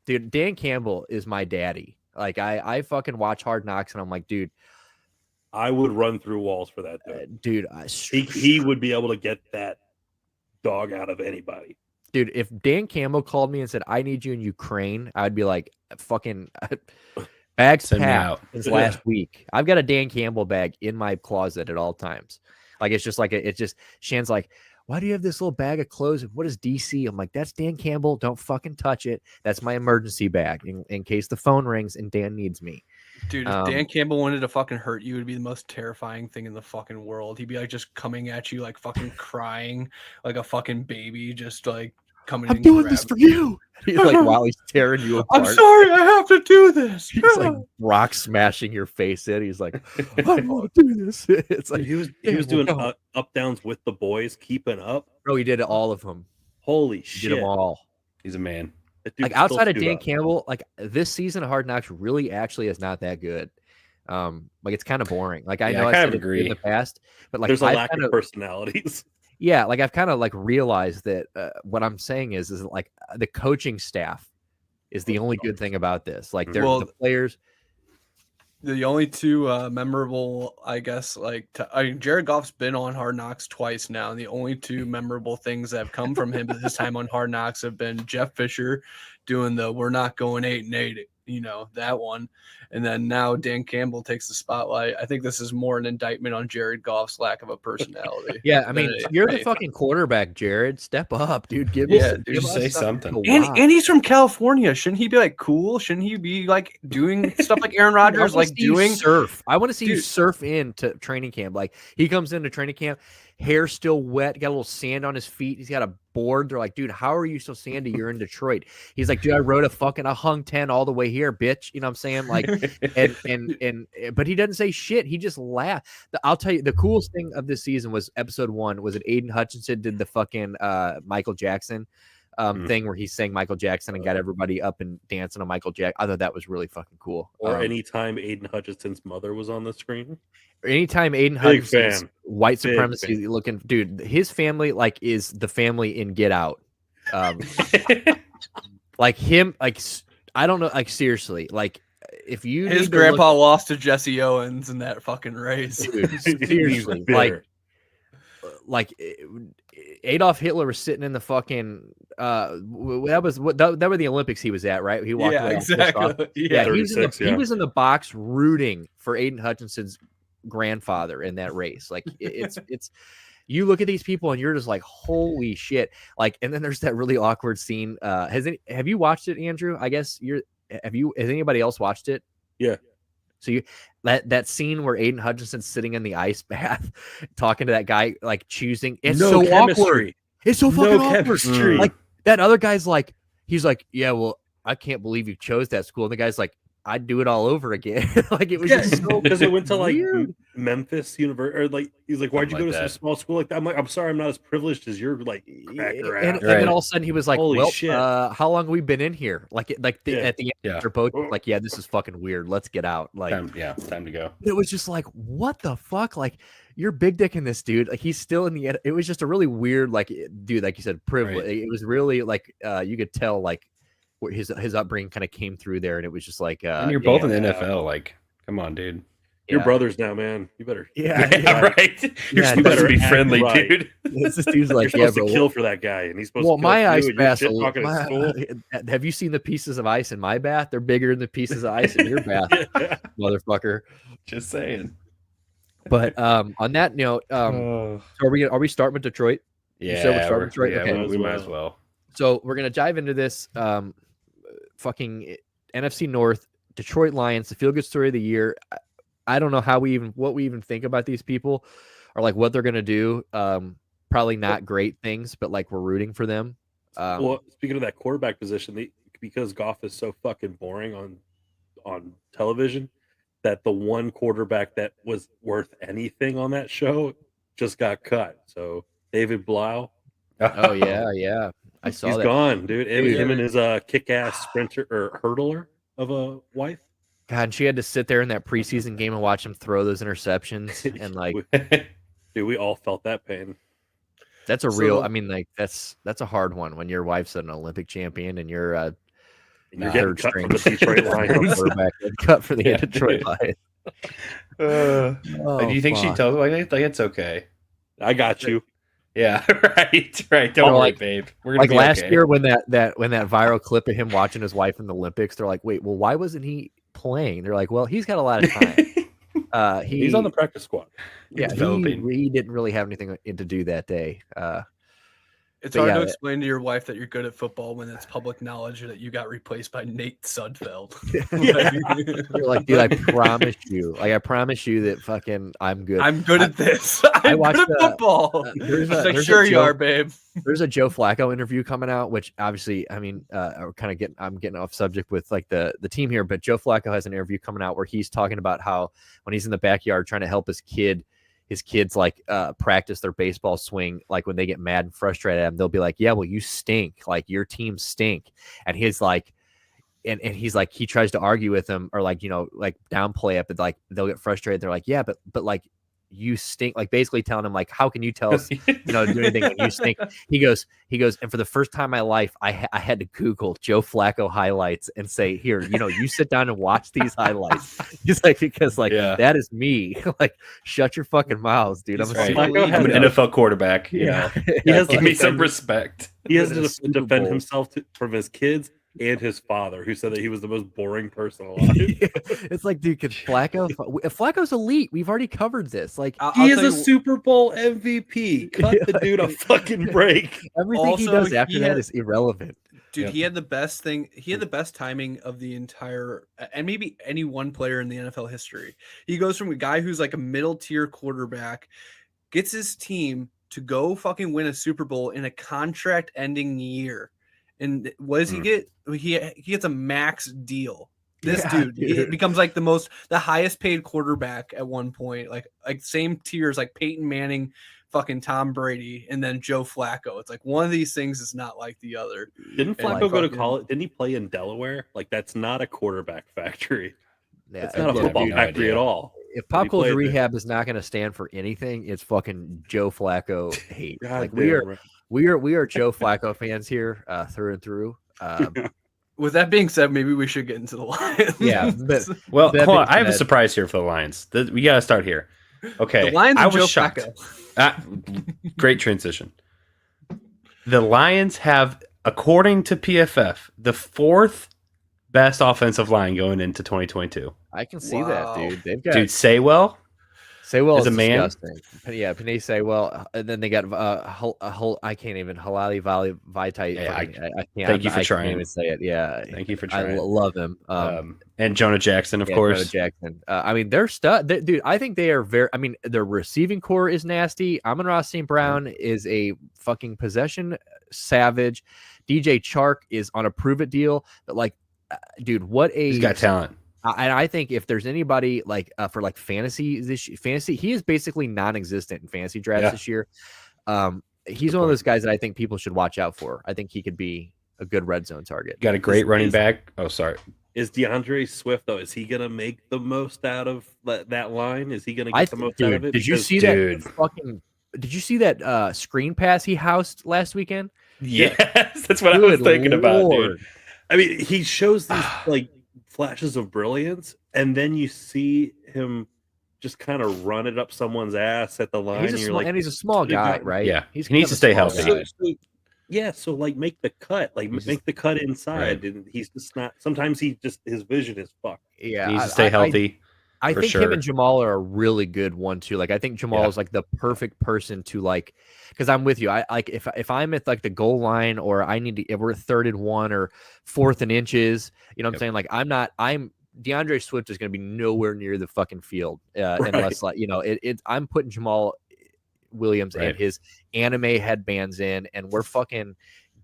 dude, Dan Campbell is my daddy. Like I fucking watch Hard Knocks and I'm like, dude, I would run through walls for that dude. He would be able to get that dog out of anybody. Dude, if Dan Campbell called me and said, I need you in Ukraine, I'd be like, fucking bags packed since last week. I've got a Dan Campbell bag in my closet at all times. Like, it's just like, Shan's like, why do you have this little bag of clothes? What is DC? I'm like, that's Dan Campbell. Don't fucking touch it. That's my emergency bag in case the phone rings and Dan needs me. Dude, if Dan Campbell wanted to fucking hurt you, it would be the most terrifying thing in the fucking world. He'd be like just coming at you, like fucking crying like a fucking baby, just like coming in. I'm doing this for you. He's like, while he's tearing you apart. I'm sorry, I have to do this. He's like rock smashing your face in. He's like, I want to do this. It's like he was doing up downs with the boys, keeping up. Bro, he did all of them. Holy shit. He did them all. He's a man. Like outside of Dan Campbell, like this season of Hard Knocks really actually is not that good. Like it's kind of boring. Like I know I kind of agree in the past, but like there's a lack of personalities. Yeah, like I've kind of like realized that what I'm saying is like the coaching staff is the only good thing about this. Like they're the players. The only two memorable, I guess, like Jared Goff's been on Hard Knocks twice now, and the only two memorable things that have come from him at this time on Hard Knocks have been Jeff Fisher doing the "We're not going 8-8," you know, that one, and then now Dan Campbell takes the spotlight. I think this is more an indictment on Jared Goff's lack of a personality. Yeah, I mean, you're the fucking quarterback, Jared. Step up, dude. Give say something. And he's from California. Shouldn't he be like cool? Shouldn't he be like doing stuff like Aaron Rodgers, like doing surf? I want to see you surf into training camp. Like he comes into training camp, hair still wet, got a little sand on his feet. He's got a board. They're like, dude, how are you so sandy? You're in Detroit. He's like, dude, I hung 10 all the way here, bitch. You know what I'm saying? Like, but he doesn't say shit. He just laughed. I'll tell you, the coolest thing of this season was episode 1. Was it Aiden Hutchinson did the fucking Michael Jackson thing where he sang Michael Jackson and got everybody up and dancing on Michael Jackson. I thought that was really fucking cool. Or anytime Aiden Hutchinson's mother was on the screen. Anytime Aiden Hutchinson's white supremacy looking dude, his family like is the family in Get Out. Like him, like I don't know, like seriously, like if you his grandpa lost to Jesse Owens in that fucking race. Dude, seriously, like Adolf Hitler was sitting in the fucking that were the Olympics he was at, right? He walked away. Exactly. Yeah, he was in the box rooting for Aiden Hutchinson's grandfather in that race. Like it's you look at these people and you're just like, holy shit. Like, and then there's that really awkward scene. Have you watched it, Andrew? I guess has anybody else watched it? Yeah. So that scene where Aiden Hutchinson's sitting in the ice bath talking to that guy, like choosing, it's so awkward. It's so fucking awkward. Like that other guy's like, he's like, yeah, well, I can't believe you chose that school. And the guy's like, I'd do it all over again. Like it was just so because it went to like Memphis University, or like he's like, why'd you go to some small school like that? I'm like, I'm sorry, I'm not as privileged as you're like cracker ass. And then all of a sudden he was like, holy shit. How long have we been in here? Like at the end, like, yeah, this is fucking weird. Let's get out. Like, time to go. It was just like, what the fuck? Like, you're big dick in this dude. Like he's still in the. It was just a really weird, like, dude, like you said, privilege. Right. It was really like you could tell like. His upbringing kind of came through there, and it was just like and you're both in the NFL. Like, come on, dude. You're brothers now, man. You better. Right. You're supposed to be friendly, dude. This dude's like, you're supposed to kill for that guy, and he's supposed to. Well, my ice bath. Have you seen the pieces of ice in my bath? They're bigger than the pieces of ice in your bath, motherfucker. Just saying. But on that note, so are we starting with Detroit? Yeah, we're starting with Detroit. Yeah, okay. we might as well. So we're gonna dive into this fucking NFC North, Detroit Lions, the feel-good story of the year. I don't know what we even think about these people, or like what they're gonna do. Probably not great things, but like we're rooting for them. Well, speaking of that quarterback position, because Goff is so fucking boring on television, that the one quarterback that was worth anything on that show just got cut. So David Blough. Oh yeah. I saw he's that. Gone, dude. Him and his kick-ass sprinter or hurdler of a wife. God, and she had to sit there in that preseason game and watch him throw those interceptions, and like, dude, we all felt that pain. That's a real. I mean, like that's a hard one when your wife's an Olympic champion and you're You're getting third cut string from the Detroit Lions. quarterback, cut for the Detroit Lions. Do you think she tells like it's okay? I got you. Yeah, right. Don't worry, babe. We're gonna like be last okay. year when that viral clip of him watching his wife in the Olympics, they're like, wait, well, why wasn't he playing? They're like, well, he's got a lot of time. He's on the practice squad. Yeah, he didn't really have anything to do that day. It's hard to explain to your wife that you're good at football when it's public knowledge that you got replaced by Nate Sudfeld. You're like, dude, I promise you that fucking I'm good. I'm good at this. I watched good at football. You are, babe. There's a Joe Flacco interview coming out, which obviously, I mean, I'm getting off subject with like the team here, but Joe Flacco has an interview coming out where he's talking about how when he's in the backyard trying to help his kids like practice their baseball swing, like when they get mad and frustrated at him, they'll be like, yeah, well, you stink, like your team stink. And he's like, and he's like, he tries to argue with them or like, like downplay it, but like they'll get frustrated. They're like, yeah, but like you stink, like basically telling him like, how can you tell us, to do anything when you stink? He goes, and for the first time in my life, I had to Google Joe Flacco highlights and say, here, you sit down and watch these highlights. He's like, because like that is me. Like, shut your fucking mouths, dude. I'm an NFL quarterback. He has give me some respect. He has to defend himself from his kids and his father, who said that he was the most boring person alive. It's like, dude, Flacco's elite. We've already covered this. Like, he is a Super Bowl MVP. Cut the dude a fucking break. Everything he does after that is irrelevant. Dude, he had the best thing. He had the best timing of the entire, and maybe any one player in the NFL history. He goes from a guy who's like a middle tier quarterback, gets his team to go fucking win a Super Bowl in a contract ending year. And what does he get? He gets a max deal. This dude it becomes like the highest paid quarterback at one point, like same tiers like Peyton Manning, fucking Tom Brady, and then Joe Flacco. It's like one of these things is not like the other. Didn't Flacco go to college? Didn't he play in Delaware? Like that's not a quarterback factory. Yeah, it's not a football factory at all. If Pop Culture Rehab is not going to stand for anything, it's fucking Joe Flacco hate. Like we are Joe Flacco fans here through and through. With that being said, maybe we should get into the Lions. Yeah, but hold on. I have a surprise here for the Lions. We got to start here. Okay, the Lions. I was shocked. Great transition. The Lions have, according to PFF, the fourth best offensive line going into 2022. I can see that, dude. They've got Saywell is a man. Disgusting. Yeah, Penei Saywell, and then they got a whole. I can't even Halali Vaitai. Yeah, I can't. Thank you for trying. I can't even say it. Yeah, thank you for trying. I love him. And Jonah Jackson, of course. Jonah Jackson. I mean, they're dude. I think they are very. I mean, their receiving core is nasty. Amon-Ra St. Brown is a fucking possession savage. DJ Chark is on a prove it deal, but like, dude, he's got talent. And I think if there's anybody like for like fantasy, he is basically non-existent in fantasy drafts this year. He's one of those guys that I think people should watch out for. I think he could be a good red zone target. Got a great running back. Oh, sorry. Is Deandre Swift though? Is he gonna make the most out of that line? Is he gonna get the most out of it? Did you see that? Did you see that screen pass he housed last weekend? Yes, that's what I was thinking about, dude. I mean, he shows these like flashes of brilliance, and then you see him just kind of run it up someone's ass at the line. He's a small guy, right? Yeah, he needs to stay healthy. So like make the cut, make the cut inside, right. And he's just not. Sometimes his vision is fucked. Yeah, he needs to stay healthy. I think him and Jamal are a really good one too. Like I think Jamal is like the perfect person to like, because I'm with you. I like if I'm at like the goal line or if we're 3rd and 1 or 4th and inches, you know what I'm saying? Like I'm Deandre Swift is going to be nowhere near the fucking field unless like, I'm putting Jamal Williams and his anime headbands in and we're fucking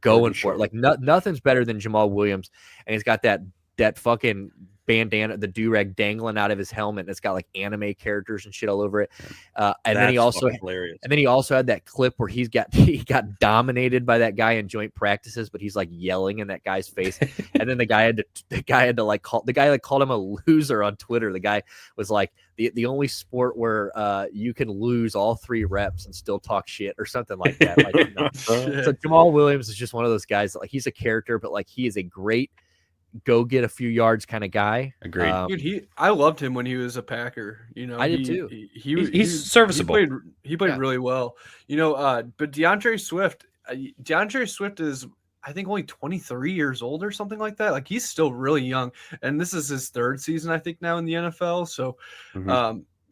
going for it. Like nothing's better than Jamal Williams. And he's got that fucking bandana, the do-rag dangling out of his helmet, and it's got like anime characters and shit all over it. And then he also had that clip where he got dominated by that guy in joint practices, but he's like yelling in that guy's face. And then the guy had to like called him a loser on Twitter. The guy was like, the only sport where you can lose all 3 reps and still talk shit or something like that. Like, so Jamal Williams is just one of those guys that, like, he's a character, but like he is a great go get a few yards kind of guy. Agreed. Dude, I loved him when he was a Packer. I did too. He's serviceable. He played really well. But Deandre Swift is, I think, only 23 years old or something like that. Like, he's still really young, and this is his third season, I think, now in the NFL. So,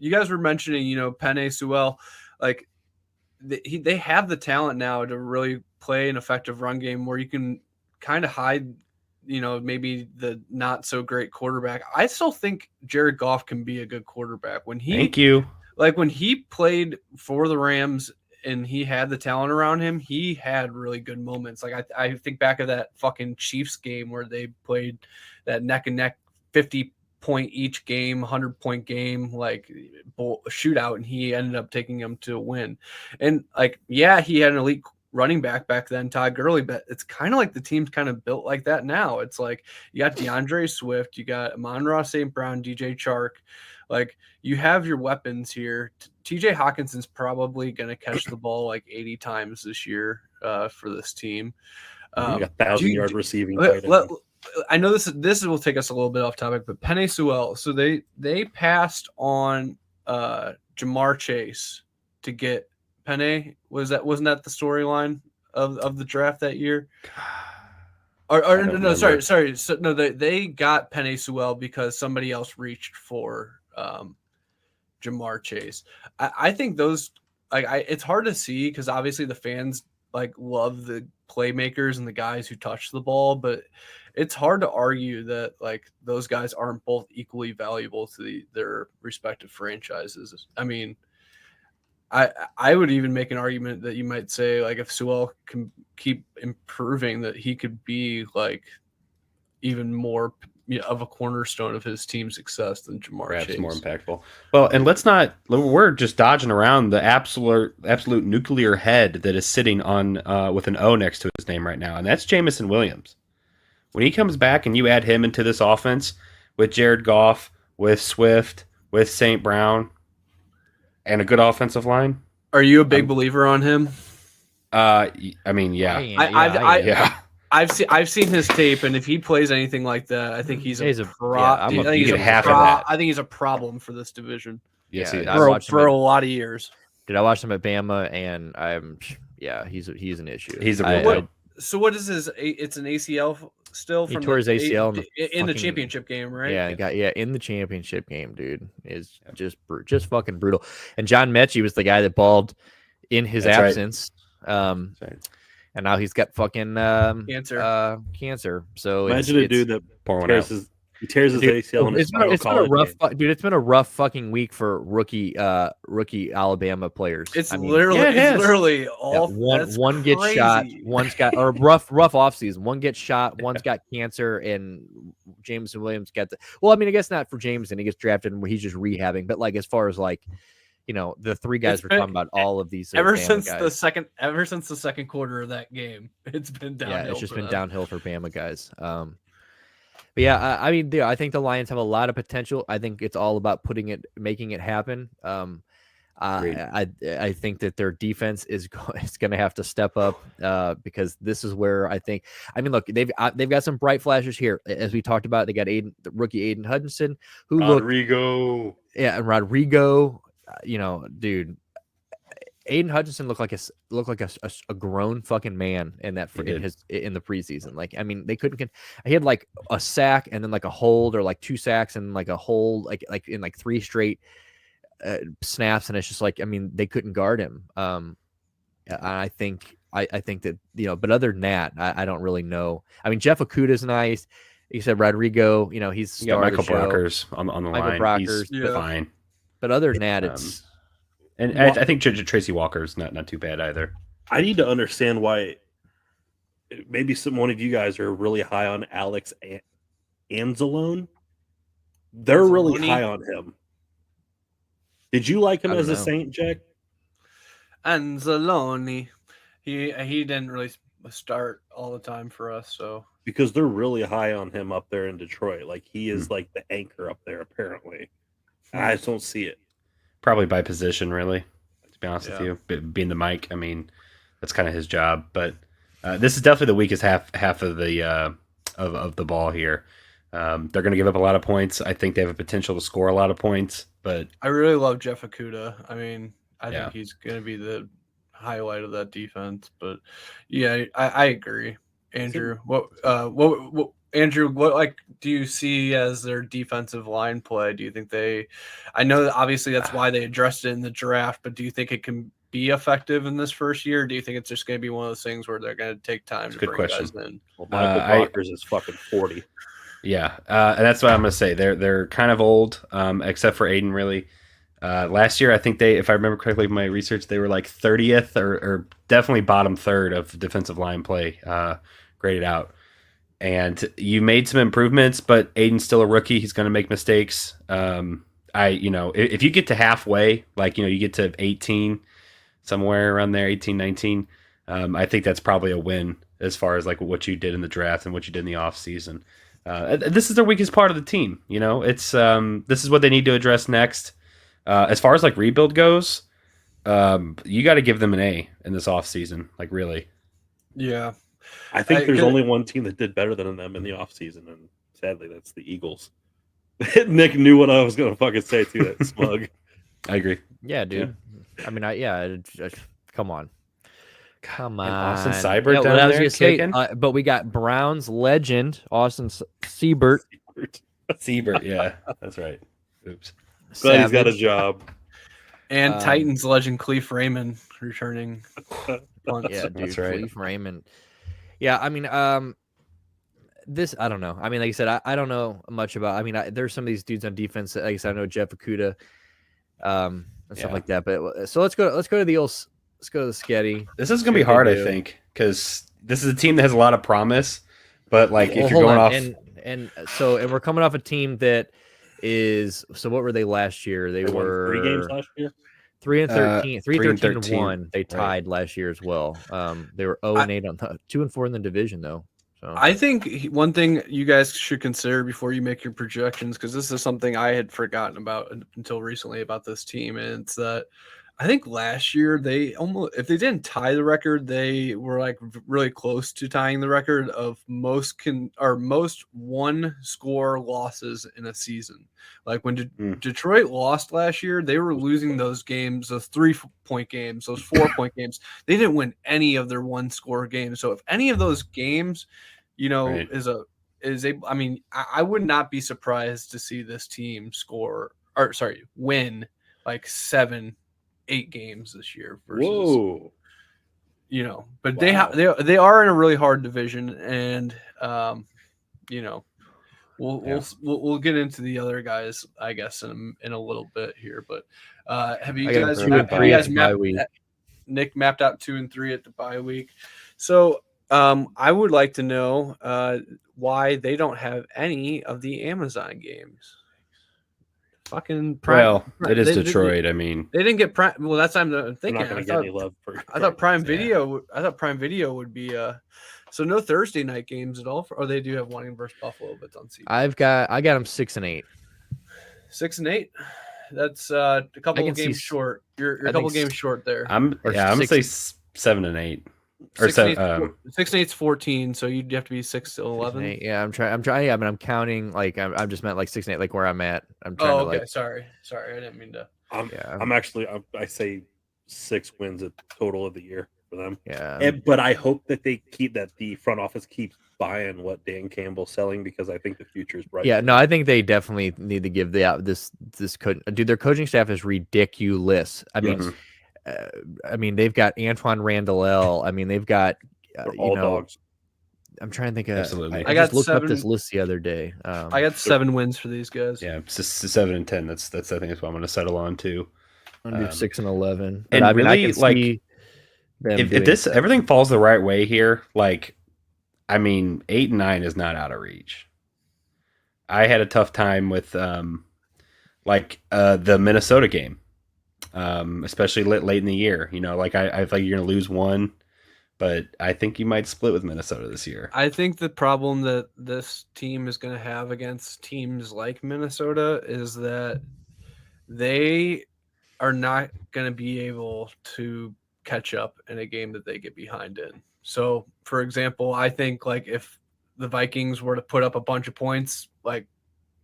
you guys were mentioning, Penei Suell, like they have the talent now to really play an effective run game where you can kind of hide, maybe the not so great quarterback. I still think Jared Goff can be a good quarterback when Thank you. Like when he played for the Rams and he had the talent around him, he had really good moments. Like I think back of that fucking Chiefs game where they played that neck and neck 50-point each game, 100-point game, like shootout, and he ended up taking them to a win. And he had an elite running back then, Todd Gurley, but it's kind of like the team's kind of built like that now. It's like you got Deandre Swift, you got Amon-Ra St. Brown, DJ Chark. Like, you have your weapons here. TJ Hawkinson's probably going to catch the ball like 80 times this year for this team. You got 1,000-yard receiving. I know this will take us a little bit off topic, but Penei Suell. So they passed on Jamar Chase to get Penei. Wasn't that the storyline of the draft that year? Sorry. So, no, they got Penei Suell because somebody else reached for Jamar Chase. I think those it's hard to see because obviously the fans love the playmakers and the guys who touch the ball, but it's hard to argue that those guys aren't both equally valuable to their respective franchises. I mean, I would even make an argument that you might say if Suell can keep improving, that he could be even more of a cornerstone of his team's success than Jamar Perhaps Chase. More impactful. Well, and we're just dodging around the absolute nuclear head that is sitting on with an O next to his name right now, and that's Jameson Williams. When he comes back and you add him into this offense with Jared Goff, with Swift, with St. Brown, and a good offensive line. Are you a big believer on him? I mean, yeah. Yeah. I've seen his tape, and if he plays anything like that, I think he's a problem. I think he's a problem for this division. Yes, for a lot of years. Did I watch him at Bama? And he's an issue. He's a real. So what is his? It's an ACL still. He tore his ACL in the championship game, right? Yeah, in the championship game, dude, is just fucking brutal. And John Mechie was the guy that balled in his absence. Right. And now he's got fucking cancer. So imagine a dude that tears his ACL. It's been a rough fucking week for rookie Alabama players. It's literally all one gets shot, one's got or rough offseason. One gets shot, one's got cancer, and Jameson Williams got I guess not for Jameson. He gets drafted and he's just rehabbing. But as far as the three guys we're talking about, all of these ever since the second quarter of that game, it's been downhill. Yeah, it's just been downhill for Bama guys. But yeah, I think the Lions have a lot of potential. I think it's all about making it happen. I think that their defense is going to have to step up because this is where I think. Look, they've got some bright flashes here, as we talked about. They got the rookie Aiden Hutchinson, Rodrigo. And Rodrigo. Dude, Aiden Hutchinson looked like a grown fucking man in the preseason. They couldn't. He had a sack and then a hold, or 2 sacks and a hold, in 3 straight snaps, and it's just they couldn't guard him. I think that but other than that, I don't really know. Jeff Okuda's nice. You said Rodrigo. He's Michael Brockers on the line. Brockers, he's fine. But other than that, it's I think Tracy Walker's not too bad either. I need to understand why. Maybe one of you guys are really high on Alex Anzalone. They're really high on him. Did you like him as a Saint, Jack? Anzalone, he didn't really start all the time for us, so because they're really high on him up there in Detroit. He is the anchor up there apparently. I just don't see it. Probably by position, really, to be honest with you. Being the Mike, that's kind of his job. But this is definitely the weakest half of the of the ball here. They're going to give up a lot of points. I think they have a potential to score a lot of points, but I really love Jeff Okuda. I mean, I Yeah. think he's going to be the highlight of that defense. But yeah, I agree, Andrew. Andrew, what like do you see as their defensive line play? Do you think I know that obviously that's why they addressed it in the draft, but do you think it can be effective in this first year? Or do you think it's just going to be one of those things where they're going to take time to good bring question. guys in? Well, Michael Brockers is fucking 40. Yeah, and that's what I'm going to say. They're kind of old, except for Aiden, really. Last year, I think if I remember correctly from my research, they were like 30th or definitely bottom third of defensive line play graded out. And you made some improvements, but Aiden's still a rookie. He's going to make mistakes. If you get to halfway, like, you get to 18, somewhere around there, 18, 19, I think that's probably a win as far as like what you did in the draft and what you did in the off season. This is their weakest part of the team. It's this is what they need to address next. As far as like rebuild goes, you got to give them an A in this off season. Like, really. Yeah. I think there's only one team that did better than them in the offseason, and sadly, that's the Eagles. Nick knew what I was going to fucking say too. That smug. I agree. Yeah, dude. Yeah. I mean, come on. Come on. And Austin Seibert Yeah, down what I was there gonna say, kicking? but we got Browns legend Austin Seibert. Siebert, yeah, that's right. Oops. Glad he's got a job. And Titans legend Cleve Raymond returning. Yeah, dude. That's right. Cleve Raymond. Yeah, I mean, this I don't know. I mean, like I said, I don't know much about. I mean, there's some of these dudes on defense. Like I said, I know Jeff Okuda, and stuff like that. But so let's go to the old. Let's go to the Sketty. This is gonna be hard, I think, because this is a team that has a lot of promise. But like, if you're going off, and we're coming off a team that is. So what were they last year? They were 3 games last year. 3-13, 3-13 13. 1. They tied last year as well. They were 0-8 on 2-4 in the division though. So I think one thing you guys should consider before you make your projections, because this is something I had forgotten about until recently about this team, and it's that I think last year they almost, if they didn't tie the record, they were like really close to tying the record of most one score losses in a season. Like when Detroit lost last year, they were losing those games, those 3-point games, those 4-point games. They didn't win any of their one score games. So if any of those games, I mean, I would not be surprised to see this team win like 7-8 games this year versus, Whoa. But Wow. they are in a really hard division, and we'll get into the other guys, I guess, in a little bit here. But have you guys Nick mapped out 2 and 3 at the bye week? So I would like to know why they don't have any of the Amazon games. Fucking Prime. well, it is Detroit. I mean, they didn't get Prime. Well, that's what I'm thinking. I'm not going to get any love for. I thought Prime Video. I thought Prime Video would be so no Thursday night games at all. Or they do have one versus Buffalo, but it's on CBS. I got them 6-8. 6-8. That's a couple of games short. You're a couple games short there. I'm gonna say 7-8. Or 6-8's 14, so you'd have to be 6-11. Yeah, I'm trying. Yeah, I mean, I'm counting. Like, I'm just meant like 6-8, like where I'm at. I'm trying to. Okay, sorry, I didn't mean to. I say 6 wins a total of the year for them. Yeah, but I hope that the front office keeps buying what Dan Campbell's selling, because I think the future is bright. Yeah, no, I think they definitely need to give this dude. Their coaching staff is ridiculous. I mean, they've got Antoine Randall. I mean, they've got all dogs. I'm trying to think of. Absolutely. I just looked up this list the other day. I got 7 wins for these guys. Yeah, 7 and 10. That's I think that's what I'm going to settle on too. I'm going to do 6 and 11. And I mean, really, I can see if this everything falls the right way here, like, I mean, 8 and 9 is not out of reach. I had a tough time with the Minnesota game. Especially late in the year, like I think you're gonna lose one, but I think you might split with Minnesota this year. I think the problem that this team is going to have against teams like Minnesota is that they are not going to be able to catch up in a game that they get behind in. So, for example, I think like if the Vikings were to put up a bunch of points, like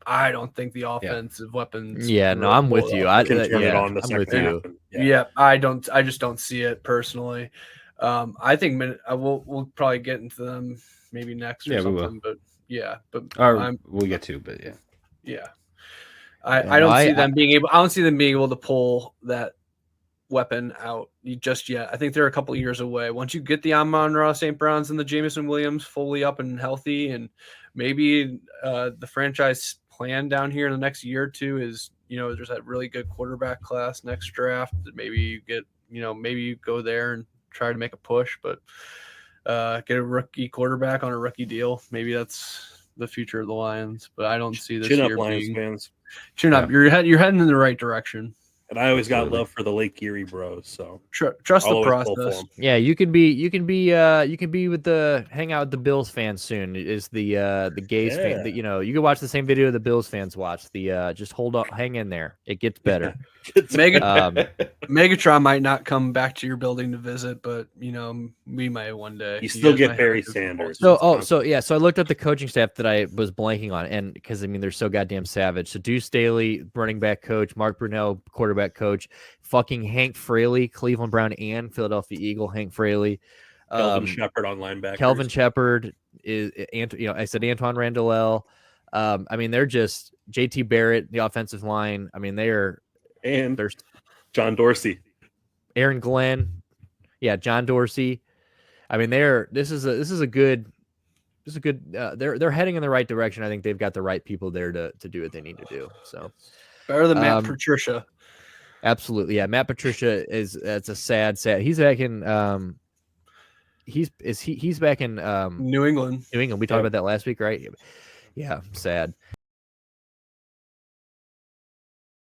I don't think the offensive weapons. Yeah, no, I'm with you. can turn it on the I'm second with half. you. And, Yeah, I just don't see it personally. I think we'll probably get into them maybe next or something. But we'll get to, but yeah. I don't see them being able. I don't see them being able to pull that weapon out just yet. I think they're a couple of years away. Once you get the Amon-Ra St. Browns and the Jameson Williams fully up and healthy, and maybe the franchise plan down here in the next year or two is, there's that really good quarterback class next draft that maybe you get, maybe you go there and try to make a push, but get a rookie quarterback on a rookie deal. Maybe that's the future of the Lions, but I don't see this chin year up, Lions being. fans. Chin up. You're heading in the right direction. And I always got love for the Lake Erie bros, so trust the process. Yeah, you can be with hang out with the Bills fans soon. Is the gays fan? You can watch the same video the Bills fans watch. Just hold up, hang in there. It gets better. Megatron might not come back to your building to visit, but we might one day. You still get Barry Sanders. So I looked at the coaching staff that I was blanking on, and because they're so goddamn savage. So Deuce Staley, running back coach, Mark Brunell, quarterback coach, fucking Hank Fraley, Cleveland Brown and Philadelphia Eagle, Hank Fraley, Kelvin Shepard on linebackers. Kelvin Shepard is, I said Antoine Randall. They're just JT Barrett, the offensive line. There's John Dorsey, Aaron Glenn, John Dorsey. This is a good. They're heading in the right direction. I think they've got the right people there to do what they need to do. So better than Matt Patricia. Absolutely, yeah. Matt Patricia that's a sad. He's back in. He's back in New England. We talked about that last week, right? Yeah, sad.